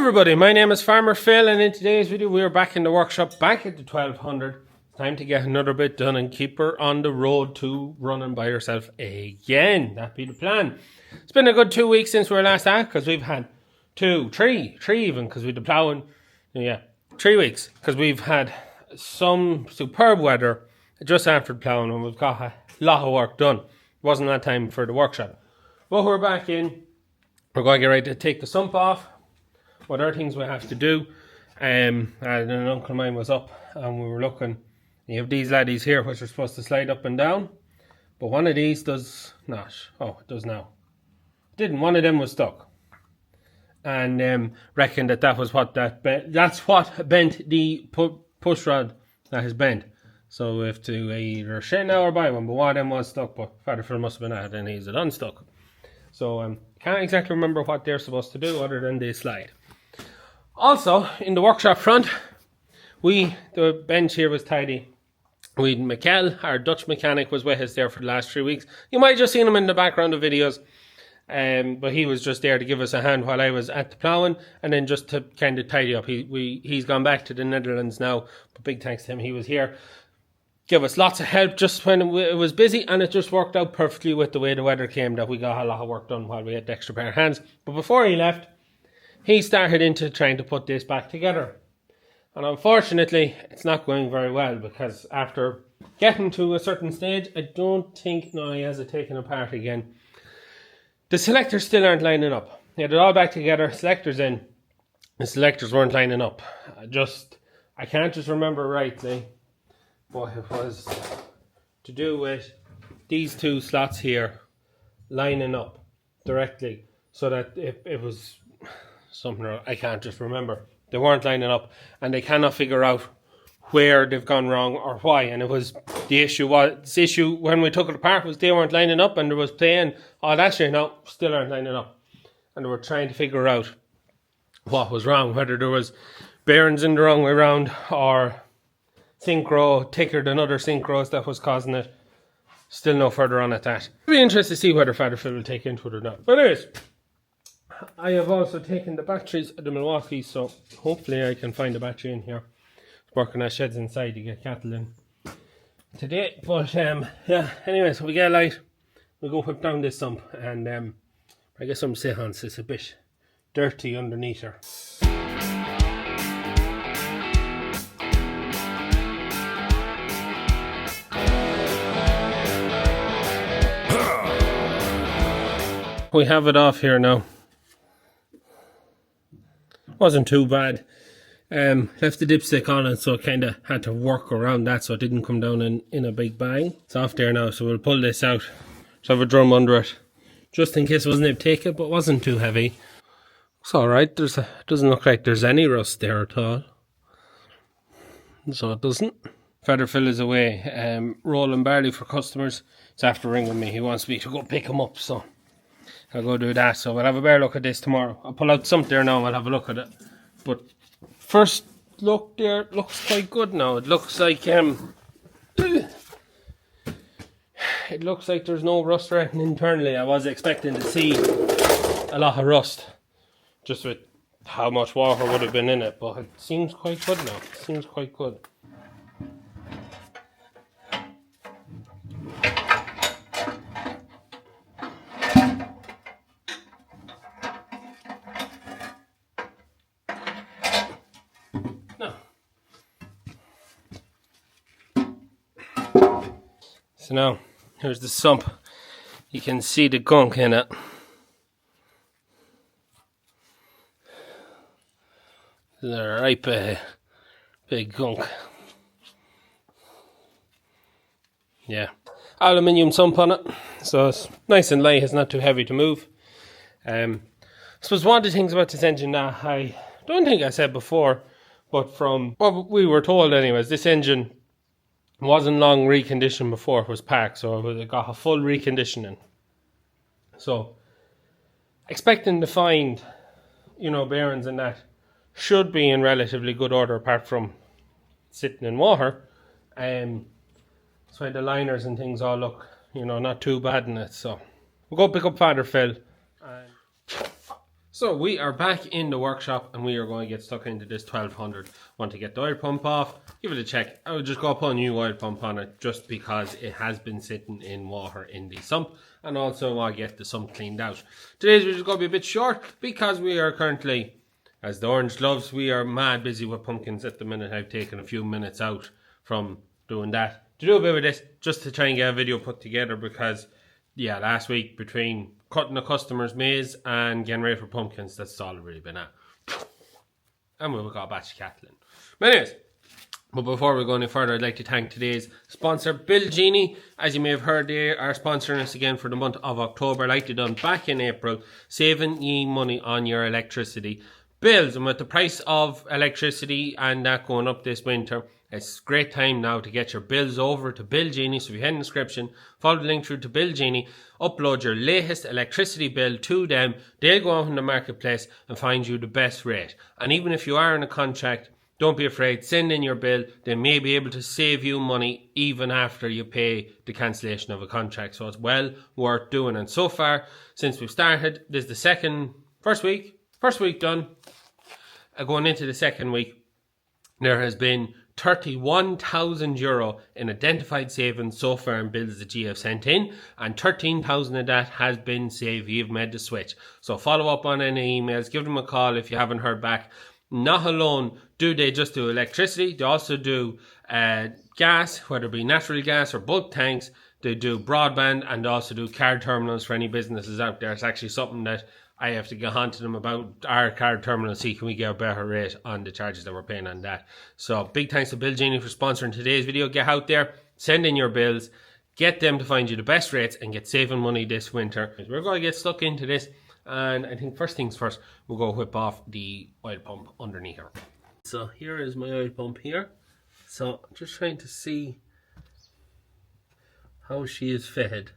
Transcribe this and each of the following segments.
Everybody, my name is Farmer Phil, and in today's video we are back in the workshop, back at the 1200. It's time to get another bit done and keep her on the road to running by herself again. That be the plan. It's been a good 2 weeks since we were last at, because we've had three even, because we did ploughing. Yeah, 3 weeks, because we've had some superb weather just after the ploughing, and we've got a lot of work done. It wasn't that time for the workshop, but we're back in. We're going to get ready to take the sump off. What other things we have to do. And an uncle of mine was up and we were looking. You have these laddies here which are supposed to slide up and down, but one of these does not. Oh, it does now. It didn't. One of them was stuck, and reckoned that was what that bent. That's what bent the push rod that is bent. So we have to either share now or buy one. But one of them was stuck. But Father Phil must have been at it and he's unstuck. So can't exactly remember what they're supposed to do other than they slide. Also, in the workshop front, the bench here was tidy. Mikkel, our Dutch mechanic, was with us there for the last 3 weeks. You might have just seen him in the background of videos, but he was just there to give us a hand while I was at the ploughing, and then just to kind of tidy up. He's gone back to the Netherlands now, but big thanks to him. He was here, give us lots of help just when it was busy, and it just worked out perfectly with the way the weather came that we got a lot of work done while we had the extra pair of hands. But before he left, he started into trying to put this back together. And unfortunately, it's not going very well, because after getting to a certain stage, I don't think, no, he has it taken apart again. The selectors still aren't lining up. He had it all back together, selectors in. The selectors weren't lining up. I can't just remember rightly, but it was to do with these two slots here lining up directly, so that it was something I can't just remember. They weren't lining up, and they cannot figure out where they've gone wrong or why. And it was the issue when we took it apart was they weren't lining up, and there was playing, oh, that's right, no, still aren't lining up. And they were trying to figure out what was wrong, whether there was bearings in the wrong way around or synchro thicker than other synchros that was causing it. Still no further on at that. It'll be interesting to see whether Father Phil will take into it or not. But anyways, I have also taken the batteries of the Milwaukee, so hopefully I can find a battery in here. Working at sheds inside to get cattle in today. But yeah, anyway, so we get a light, we'll go whip down this sump, and I get some sit on, so it's a bit dirty underneath her. We have it off here now. Wasn't too bad. Left the dipstick on it, so I kind of had to work around that so it didn't come down in a big bang. It's off there now, so we'll pull this out. Just have a drum under it, just in case it wasn't able to take it, but it wasn't too heavy. It's alright. Doesn't look like there's any rust there at all. So it doesn't. Father Phil is away rolling barley for customers. It's after ringing me. He wants me to go pick him up, so I'll go do that. So we'll have a better look at this tomorrow. I'll pull out something there now and we'll have a look at it. But first look there, it looks quite good now. It looks like there's no rust wrecking internally. I was expecting to see a lot of rust, just with how much water would have been in it, but it seems quite good now. It seems quite good. So now, here's the sump. You can see the gunk in it. They're right big gunk. Yeah. Aluminium sump on it. So it's nice and light, it's not too heavy to move. I suppose one of the things about this engine that I don't think I said before, but from what we were told anyways, this engine wasn't long reconditioned before it was packed, so it got a full reconditioning. So expecting to find, bearings and that should be in relatively good order apart from sitting in water. So the liners and things all look, not too bad in it. So we'll go pick up Father Phil and So we are back in the workshop and we are going to get stuck into this 1200. Want to get the oil pump off, give it a check. I would just go put a new oil pump on it just because it has been sitting in water in the sump, and also want to get the sump cleaned out. Today's video is going to be a bit short because we are currently, as the orange loves, we are mad busy with pumpkins at the minute. I've taken a few minutes out from doing that to do a bit of this just to try and get a video put together because yeah, last week between cutting the customer's maize and getting ready for pumpkins, that's all I've really been at. And we've got a batch of cattle in. But anyways, but before we go any further, I'd like to thank today's sponsor, Bill Genie. As you may have heard, they are sponsoring us again for the month of October, like they done back in April, saving ye money on your electricity bills. And with the price of electricity and that going up this winter, it's a great time now to get your bills over to Bill Genie. So if you head in the description, follow the link through to Bill Genie, upload your latest electricity bill to them. They'll go out in the marketplace and find you the best rate. And even if you are in a contract, don't be afraid, send in your bill. They may be able to save you money even after you pay the cancellation of a contract. So it's well worth doing. And so far, since we've started, this is the first week done. Going into the second week, there has been €31,000 in identified savings so far in bills that you have sent in, and 13,000 of that has been saved. You've made the switch. So follow up on any emails, give them a call if you haven't heard back. Not alone do they just do electricity, they also do gas, whether it be natural gas or bulk tanks. They do broadband and also do card terminals for any businesses out there. It's actually something that I have to get on to them about our card terminal, see can we get a better rate on the charges that we're paying on that. So big thanks to Bill Genie for sponsoring today's video. Get out there, send in your bills, get them to find you the best rates and get saving money this winter. We're going to get stuck into this, and I think first things first, we'll go whip off the oil pump underneath here. So here is my oil pump here. So I'm just trying to see how she is fitted.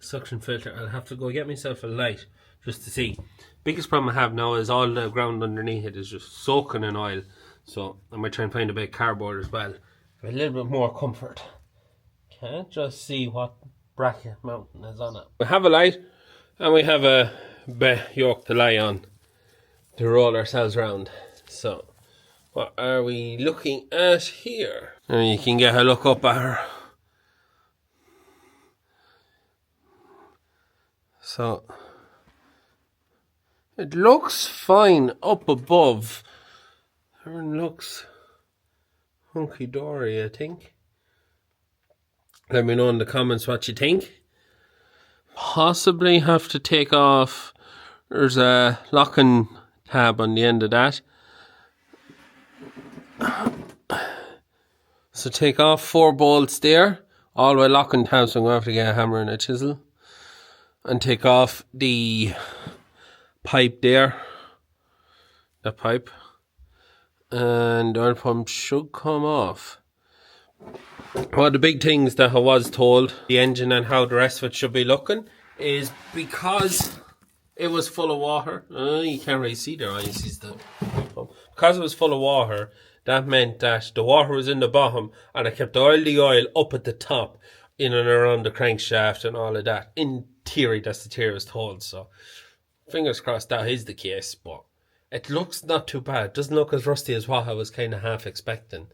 The suction filter, I'll have to go get myself a light just to see. Biggest problem I have now is all the ground underneath it is just soaking in oil. So I might try and find a bit of cardboard as well for a little bit more comfort. Can't just see what bracket mountain is on it. We have a light and we have a yoke to lie on to roll ourselves around. So what are we looking at here? And you can get a look up at her. So it looks fine up above. Everything looks hunky-dory, I think. Let me know in the comments what you think. Possibly have to take off. There's a locking tab on the end of that. So take off 4 bolts there. All the way locking tabs, so I'm going to have to get a hammer and a chisel. And take off the pipe there, the pipe, and the oil pump should come off. One of the big things that I was told, the engine and how the rest of it should be looking, is because it was full of water. You can't really see there, you see the pump. Because it was full of water, that meant that the water was in the bottom and I kept the oil up at the top, in and around the crankshaft and all of that. In theory, that's the theory I was told, so fingers crossed that is the case, but it looks not too bad. It doesn't look as rusty as what I was kind of half expecting.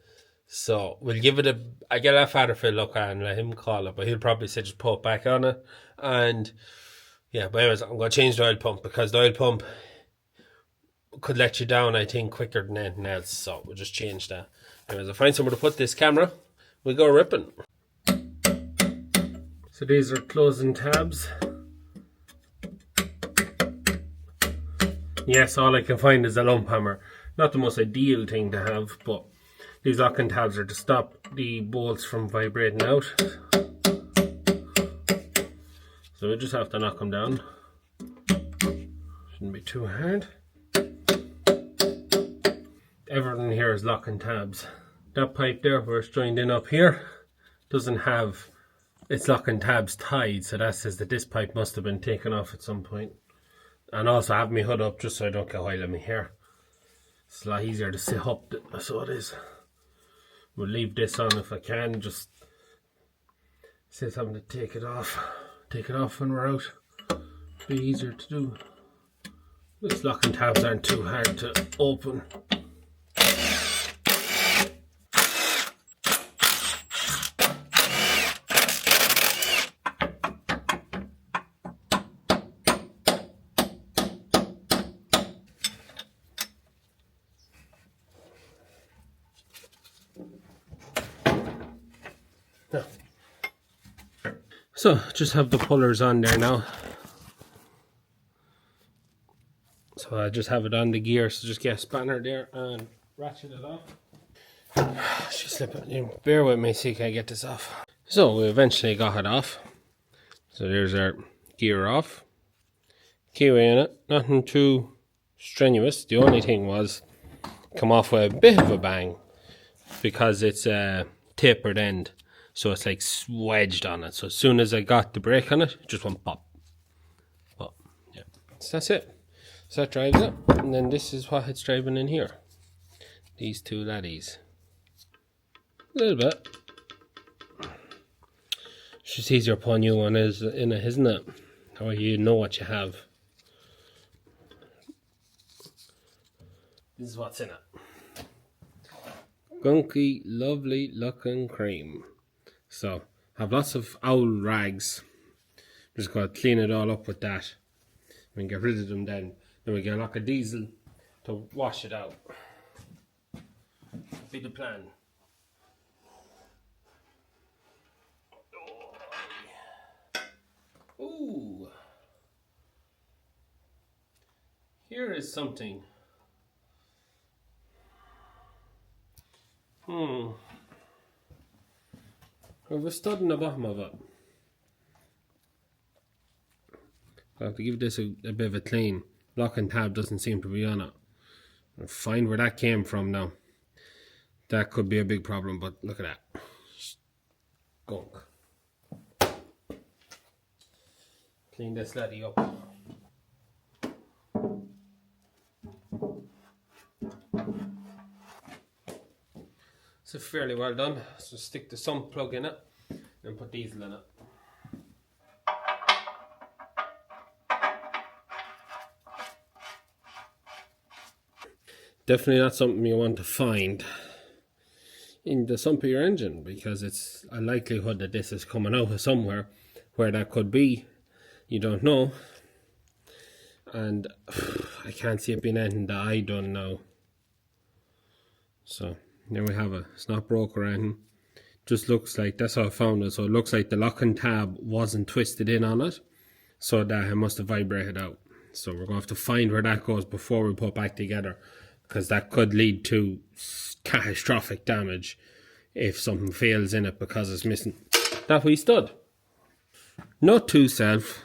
So we'll give it I get our father for a look at and let him call it, but he'll probably say just put it back on it. And yeah, but anyways, I'm going to change the oil pump because the oil pump could let you down, I think, quicker than anything else. So we'll just change that. Anyways, I'll find somewhere to put this camera. We'll go ripping. So these are closing tabs. Yes, all I can find is a lump hammer. Not the most ideal thing to have, but these locking tabs are to stop the bolts from vibrating out. So we just have to knock them down. Shouldn't be too hard. Everything here is locking tabs. That pipe there where it's joined in up here doesn't have its locking tabs tied, so that says that this pipe must have been taken off at some point. And also I have my hood up just so I don't get oil in my hair. It's a lot easier to sit up, so it is. We'll leave this on if I can, just say something to take it off. Take it off when we're out. Be easier to do. These locking tabs aren't too hard to open. So just have the pullers on there now. So I just have it on the gear, so just get a spanner there and ratchet it off. Just slip it. Bear with me, see can I get this off. So we eventually got it off. So there's our gear off. Keyway in it, nothing too strenuous. The only thing was come off with a bit of a bang because it's a tapered end. So it's like wedged on it. So as soon as I got the brake on it, it just went pop. But yeah, so that's it. So that drives it. And then this is what it's driving in here. These two laddies. A little bit. It's just easier putting new one is in it, isn't it? Or you know what you have. This is what's in it. Gunky, lovely looking cream. So, I have lots of owl rags. Just gotta clean it all up with that. We can get rid of them then. Then we get a lot of diesel to wash it out. Be the plan. Ooh. Here is something. There's a stud in the bottom of it. I have to give this a bit of a clean. Lock and tab doesn't seem to be on it. I'll find where that came from now. That could be a big problem, but look at that. Gunk. Clean this laddie up. So fairly well done. So stick the sump plug in it and put diesel in it. Definitely not something you want to find in the sump of your engine, because it's a likelihood that this is coming out of somewhere. Where that could be, you don't know. And I can't see it being anything that I done now. So there we have it. It's not broke or anything. Just looks like, that's how I found it. So it looks like the locking tab wasn't twisted in on it, so that it must have vibrated out. So we're going to have to find where that goes before we put it back together, because that could lead to catastrophic damage if something fails in it because it's missing that wee stud. Note to self,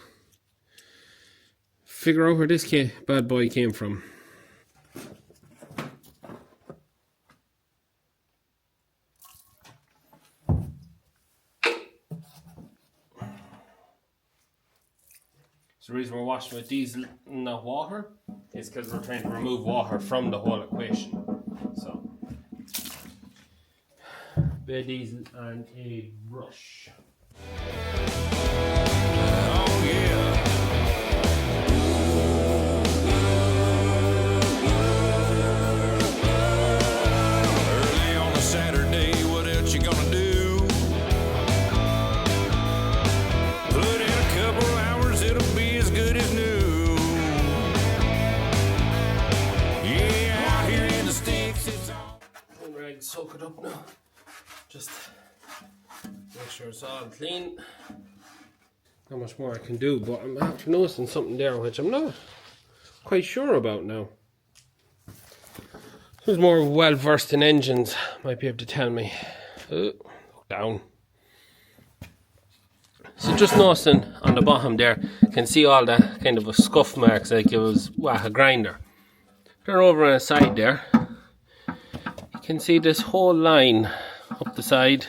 figure out where this bad boy came from. So the reason we're washing with diesel and not water is because we're trying to remove water from the whole equation. So, a bit of diesel and a brush. Oh yeah. Early on a Saturday, what else you gonna do? Put in a couple hours, it'll be as good as new. Yeah, out here in the sticks, it's all. One rag, soak it up now. Just make sure it's all clean. Not much more I can do, but I'm after noticing something there which I'm not quite sure about now. Who's more well versed in engines might be able to tell me. Look down. So just noticing on the bottom there, you can see all the kind of a scuff marks like it was a grinder. They're over on the side there. You can see this whole line up the side,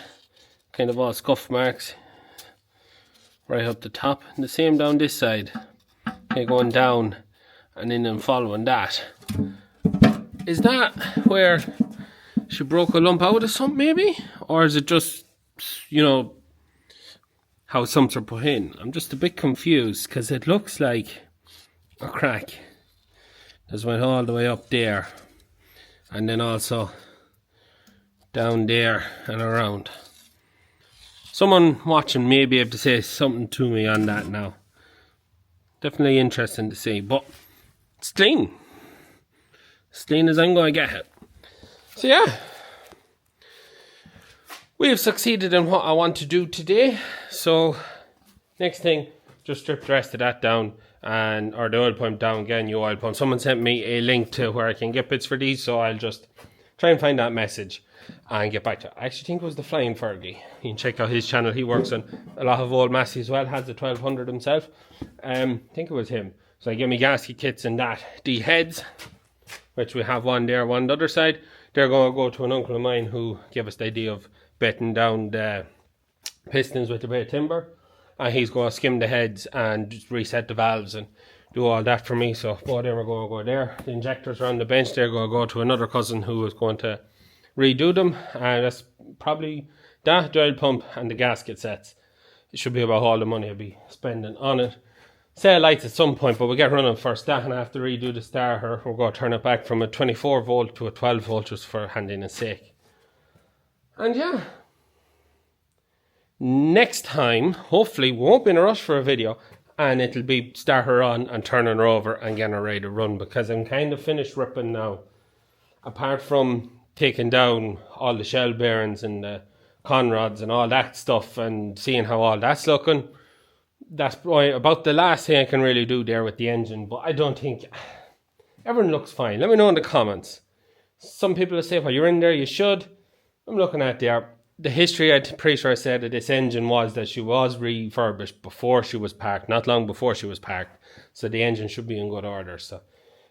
kind of all scuff marks. Right up the top, and the same down this side. Okay, going down and then following that. Is that where she broke a lump out of something maybe? Or is it just, you know, how sumps are put in? I'm just a bit confused because it looks like a crack. This went all the way up there. And then also down there and around. Someone watching may be able to say something to me on that now. Definitely interesting to see, but it's clean. As clean as I'm going to get it. So yeah, we have succeeded in what I want to do today. So next thing, just strip the rest of that down, or the oil pump down again, new oil pump. Someone sent me a link to where I can get bits for these, so I'll just try and find that message and get back to it. I actually think it was the Flying Fergie. You can check out his channel. He works on a lot of old Massey as well, has the 1200 himself. I think it was him. So I get me gasket kits and that. The heads, which we have one there, one on the other side, they're going to go to an uncle of mine who gave us the idea of betting down the pistons with a bit of timber. And he's going to skim the heads and just reset the valves and do all that for me. So both of them are going to go there. The injectors are on the bench. They're going to go to another cousin who is going to redo them. And that's probably that, the oil pump and the gasket sets. It should be about all the money I'll be spending on it. Sell lights at some point, but we'll get running first. That, and I have to redo the starter. We're going to turn it back from a 24 volt to a 12 volt just for handiness sake. And yeah, next time, hopefully, we won't be in a rush for a video, and it'll be start her on and turning her over and getting her ready to run, because I'm kind of finished ripping now. Apart from taking down all the shell bearings and the conrods and all that stuff and seeing how all that's looking, that's probably about the last thing I can really do there with the engine. But I don't think everyone looks fine. Let me know in the comments. Some people will say, well, you're in there, you should. I'm looking at there. The history, I'm pretty sure I said that this engine was that she was refurbished before she was parked, not long before she was parked. So the engine should be in good order. So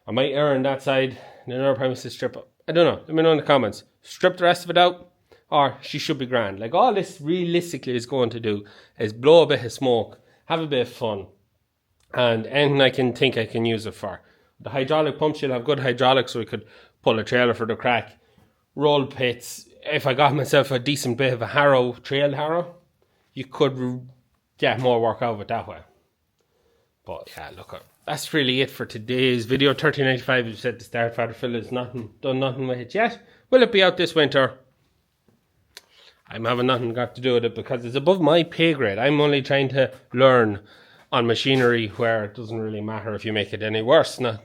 I might err on that side. And another promise to strip it. I don't know. Let me know in the comments. Strip the rest of it out, or she should be grand. Like, all this realistically is going to do is blow a bit of smoke, have a bit of fun, and anything I can think I can use it for. The hydraulic pump, she'll have good hydraulics, so we could pull a trailer for the crack, roll pits. If I got myself a decent bit of a harrow, trail harrow, you could get more work out of it that way. But yeah, look, that's really it for today's video. 1395, you said the start, Father Phil has done nothing with it yet. Will it be out this winter? I'm having nothing got to do with it because it's above my pay grade. I'm only trying to learn on machinery where it doesn't really matter if you make it any worse, not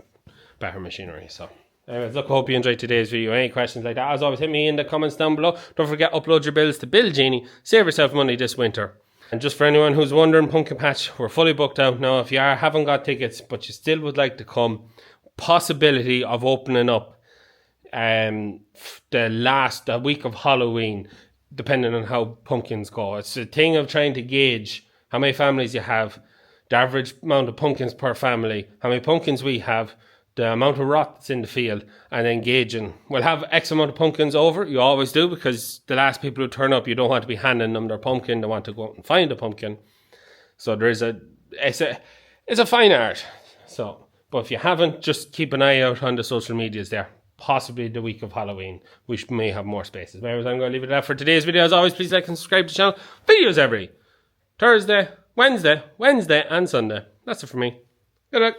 better machinery. So anyways, look, I hope you enjoyed today's video. Any questions like that, as always, hit me in the comments down below. Don't forget, upload your bills to Bill Genie. Save yourself money this winter. And just for anyone who's wondering, Pumpkin Patch, we're fully booked out now. If you haven't got tickets, but you still would like to come, possibility of opening up the week of Halloween, depending on how pumpkins go. It's a thing of trying to gauge how many families you have, the average amount of pumpkins per family, how many pumpkins we have, the amount of rot that's in the field, and then gauging. We'll have X amount of pumpkins over. You always do, because the last people who turn up, you don't want to be handing them their pumpkin. They want to go out and find a pumpkin. So it's a fine art. So, but if you haven't, just keep an eye out on the social medias there. Possibly the week of Halloween, we may have more spaces. Anyways, I'm going to leave it at that for today's video. As always, please like and subscribe to the channel. Videos every Thursday, Wednesday, and Sunday. That's it for me. Good luck.